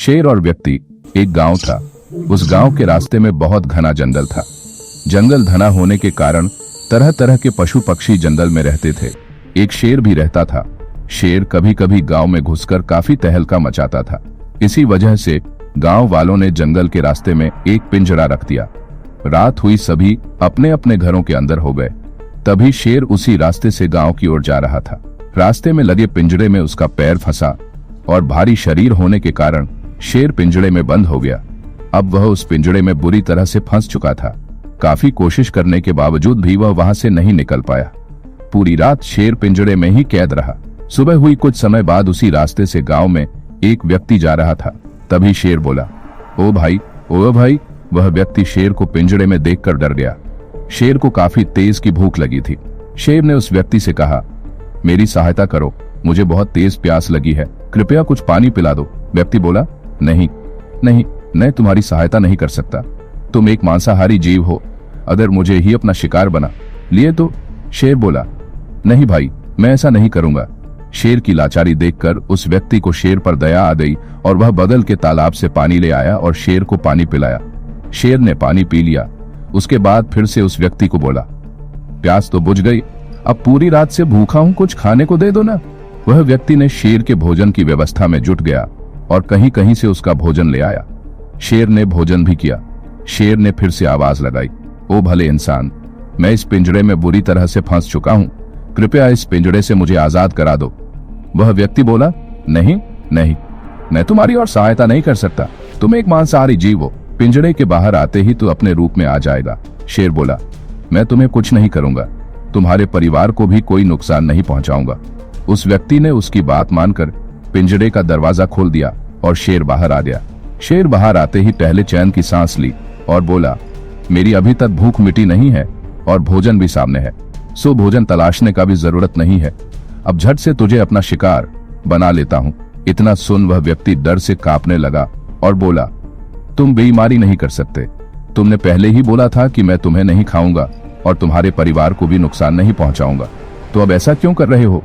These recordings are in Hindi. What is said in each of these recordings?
शेर और व्यक्ति। एक गांव था। उस गांव के रास्ते में बहुत घना जंगल था। जंगल घना होने के कारण तरह तरह के पशु पक्षी जंगल में रहते थे। एक शेर भी रहता था। शेर कभी कभी गांव में घुसकर काफी तहलका मचाता था। इसी वजह से गांव वालों ने जंगल के रास्ते में एक पिंजरा रख दिया। रात हुई, सभी अपने अपने घरों के अंदर हो गए। तभी शेर उसी रास्ते से गांव की ओर जा रहा था। रास्ते में लगे पिंजरे में उसका पैर फंसा और भारी शरीर होने के कारण शेर पिंजरे में बंद हो गया। अब वह उस पिंजरे में बुरी तरह से फंस चुका था। काफी कोशिश करने के बावजूद भी वह वहां से नहीं निकल पाया। पूरी रात शेर पिंजरे में ही कैद रहा। सुबह हुई, कुछ समय बाद उसी रास्ते से गांव में एक व्यक्ति जा रहा था। तभी शेर बोला, ओ भाई, ओ भाई। वह व्यक्ति शेर को पिंजरे में देखकर डर गया। शेर को काफी तेज की भूख लगी थी। शेर ने उस व्यक्ति से कहा, मेरी सहायता करो, मुझे बहुत तेज प्यास लगी है, कृपया कुछ पानी पिला दो। व्यक्ति बोला, नहीं नहीं, मैं तुम्हारी सहायता नहीं कर सकता। तुम एक मांसाहारी जीव हो, अगर मुझे ही अपना शिकार बना लिए तो। शेर बोला, नहीं भाई, मैं ऐसा नहीं करूंगा। शेर की लाचारी देखकर उस व्यक्ति को शेर पर दया आ गई और वह बगल के तालाब से पानी ले आया और शेर को पानी पिलाया। शेर ने पानी पी लिया। उसके बाद फिर से उस व्यक्ति को बोला, प्यास तो बुझ गई, अब पूरी रात से भूखा हूं, कुछ खाने को दे दो ना। वह व्यक्ति ने शेर के भोजन की व्यवस्था में जुट गया और कहीं कहीं से उसका भोजन ले आया। शेर ने भोजन भी किया। शेर ने फिर से आवाज लगाई, ओ भले इंसान, मैं इस पिंजरे में बुरी तरह से फंस चुका हूं, कृपया इस पिंजरे से मुझे आजाद करा दो। वह व्यक्ति बोला, नहीं नहीं, मैं तुम्हारी और सहायता नहीं कर सकता। तुम एक मांसाहारी जीव हो, पिंजरे के बाहर आते ही तो अपने रूप में आ जाएगा। शेर बोला, मैं तुम्हें कुछ नहीं करूंगा, तुम्हारे परिवार को भी कोई नुकसान नहीं पहुंचाऊंगा। उस व्यक्ति ने उसकी बात मानकर पिंजरे का दरवाजा खोल दिया और शेर बाहर आ गया। शेर बाहर आते ही पहले चैन की सांस ली और बोला, मेरी अभी तक भूख मिटी नहीं है और भोजन भी सामने है, सो भोजन तलाशने का भी जरूरत नहीं है। अब झट से तुझे अपना शिकार बना लेता हूँ। इतना सुन वह व्यक्ति डर से कांपने लगा और बोला, तुम बेईमानी नहीं कर सकते। तुमने पहले ही बोला था कि मैं तुम्हें नहीं खाऊंगा और तुम्हारे परिवार को भी नुकसान नहीं पहुंचाऊंगा, तो अब ऐसा क्यों कर रहे हो?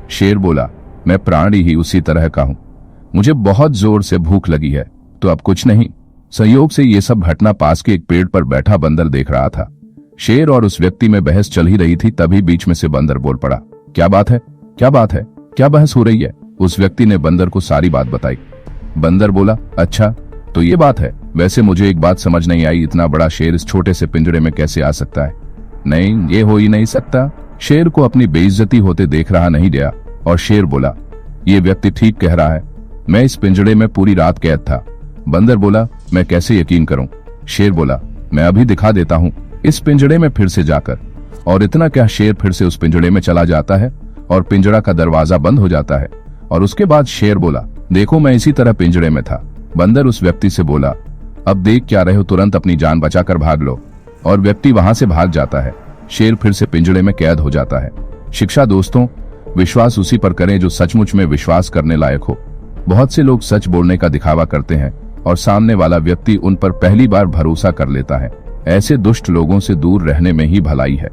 शेर बोला, मैं प्राणी ही उसी तरह का हूं, मुझे बहुत जोर से भूख लगी है, तो अब कुछ नहीं। संयोग से ये सब घटना पास के एक पेड़ पर बैठा बंदर देख रहा था। शेर और उस व्यक्ति में बहस चल ही रही थी, तभी बीच में से बंदर बोल पड़ा, क्या बात है, क्या बात है, क्या बहस हो रही है? उस व्यक्ति ने बंदर को सारी बात बताई। बंदर बोला, अच्छा तो ये बात है, वैसे मुझे एक बात समझ नहीं आई, इतना बड़ा शेर इस छोटे से पिंजरे में कैसे आ सकता है? नहीं, ये हो ही नहीं सकता। शेर को अपनी बेइज्जती होते देख रहा नहीं गया और शेर बोला, ये व्यक्ति ठीक कह रहा है, मैं इस पिंजरे में पूरी रात कैद था। बंदर बोला, मैं कैसे यकीन करूं? शेर बोला, मैं अभी दिखा देता हूं, इस पिंजरे में फिर से जाकर। और इतना क्या, शेर फिर से उस पिंजरे में चला जाता है और पिंजरा का दरवाजा बंद हो जाता है। और उसके बाद शेर बोला, देखो मैं इसी तरह पिंजरे में था। बंदर उस व्यक्ति से बोला, अब देख क्या रहे हो, तुरंत अपनी जान बचाकर भाग लो। और व्यक्ति वहां से भाग जाता है। शेर फिर से पिंजरे में कैद हो जाता है। शिक्षा दोस्तों, विश्वास उसी पर करें जो सचमुच में विश्वास करने लायक हो। बहुत से लोग सच बोलने का दिखावा करते हैं और सामने वाला व्यक्ति उन पर पहली बार भरोसा कर लेता है। ऐसे दुष्ट लोगों से दूर रहने में ही भलाई है।